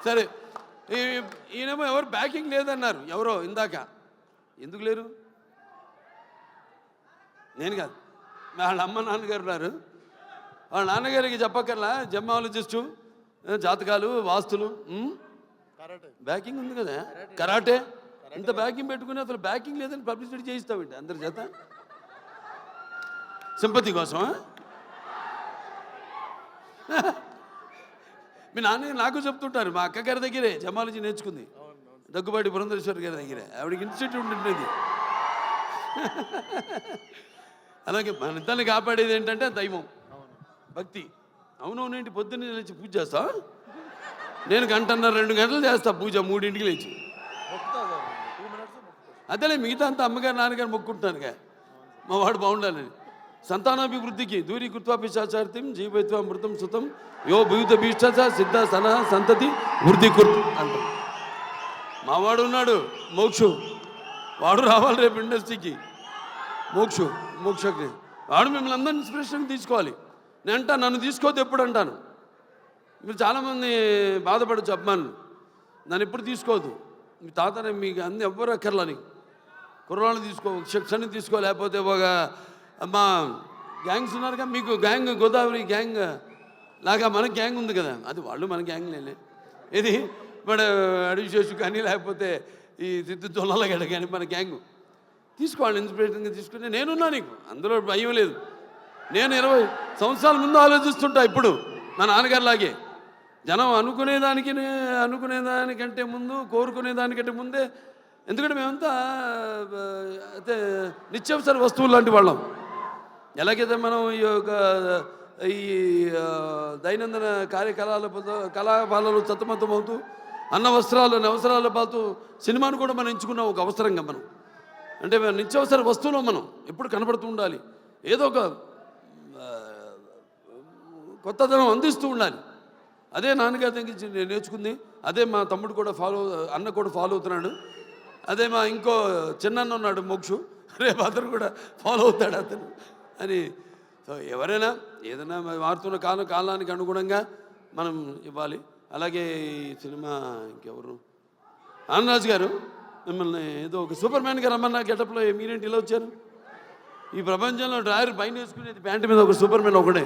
సరే, ఈయనేమో ఎవరు బ్యాకింగ్ లేదన్నారు, ఎవరో ఇందాక. ఎందుకు లేరు? నేను కాదు, వాళ్ళ అమ్మ నాన్నగారు ఉన్నారు. వాళ్ళ నాన్నగారికి చెప్పక్కర్లా, జెమాలజిస్టు, జాతకాలు, వాస్తులు, బ్యాకింగ్ ఉంది కదా, కరాటే. ఇంత బ్యాకింగ్ పెట్టుకుని అసలు బ్యాకింగ్ లేదని పబ్లిసిటీ చేయిస్తామండి అందరి చేత, సింపతి కోసమా? మీ నాన్న నాకు చెప్తుంటారు, మా అక్క గారి దగ్గరే జమాలజీ నేర్చుకుంది, దగ్గుబాటి పురంధరేశ్వరి గారి దగ్గరే, ఆవిడకి ఇన్స్టిట్యూట్ ఉంటుంది. అలాగే మన ఇద్దరిని కాపాడేది ఏంటంటే దైవం, భక్తి. అవునవునేంటి, పొద్దున్నే లేచి పూజ చేస్తా? నేను 1.5-2 గంటలు చేస్తా పూజ, 3ంటికి లేచి. అదేలే, మిగతా అంతా అమ్మగారు నాన్నగారు మొక్కుంటున్నానుగా, మా వాడు బాగుండాలని. సంతానాభివృద్ధికి దూరీకృత్వా పిశాచార్థం జీవైత్వ మృతం సుతం యో భూత భీష్ట సిద్ధ సన సంతతి వృద్ధి కుర్తు అంటాం. మావాడు ఉన్నాడు మోక్షు, వాడు రావాలి రేపు ఇండస్ట్రీకి. మోక్షకి వాడు మిమ్మల్ని అందరినీ ఇన్స్పిరేషన్ తీసుకోవాలి. నేను అంటా, నన్ను తీసుకోవద్దు ఎప్పుడు అంటాను. మీరు చాలామంది బాధపడచ్చు అభిమానులు, నన్ను ఎప్పుడు తీసుకోవద్దు. మీ తాతనే మీకు అన్ని ఎవ్వరు అక్కర్లా, నీకు కుర్రాళ్ళు తీసుకో, శిక్షణ తీసుకో, లేకపోతే ఒక మా గ్యాంగ్స్ ఉన్నారుగా, మీకు గ్యాంగ్ గోదావరి గ్యాంగ్ లాగా మన గ్యాంగ్ ఉంది కదా, అది వాళ్ళు మన గ్యాంగ్ లేలే. ఇది మన అడివిశేషు కానీ లేకపోతే ఈ సిద్ధు జొన్నలగడ్డ కానీ మన గ్యాంగు తీసుకోవాలి, ఇన్స్పిరేషన్గా తీసుకుని. నేనున్నా, నీకు అందులో భయం లేదు. నేను 20 సంవత్సరాల ముందు ఆలోచిస్తుంటా, ఇప్పుడు మా నాన్నగారిలాగే. జనం అనుకునేదానికంటే ముందు, కోరుకునేదానికంటే ముందే. ఎందుకంటే మేమంతా అయితే నిత్యావసర వస్తువులు లాంటి వాళ్ళం. ఎలాగైతే మనం ఈ దైనందిన కళాపాలలో సతమతమవుతూ అన్న వస్త్రాలు అవసరాలు పాతూ సినిమాను కూడా మనం ఎంచుకున్నాం ఒక అవసరంగా. మనం అంటే నిత్యావసర వస్తువులు మనం ఎప్పుడు కనబడుతూ ఉండాలి, ఏదో ఒక కొత్తదనం అందిస్తూ ఉండాలి. అదే నాన్నగారి దగ్గర నేను నేర్చుకుంది, అదే మా తమ్ముడు కూడా అన్న కూడా ఫాలో అవుతున్నాడు. అదే మా ఇంకో చిన్న ఉన్నాడు మోక్షు, రేపు అతను కూడా ఫాలో అవుతాడు అతను అని. సో ఎవరైనా ఏదైనా మారుతున్న కాలానికి అనుగుణంగా మనం ఇవ్వాలి. అలాగే ఈ సినిమా ఇంకెవరు, ఆనందరాజు గారు మిమ్మల్ని ఏదో ఒక సూపర్ మ్యాన్గా రమ్మన్నా గెటప్లో, మీరేంటి ఇలా వచ్చారు? ఈ ప్రపంచంలో డ్రాయర్ పైన వేసుకునేది ప్యాంటు మీద ఒక సూపర్ మ్యాన్ ఒకడే.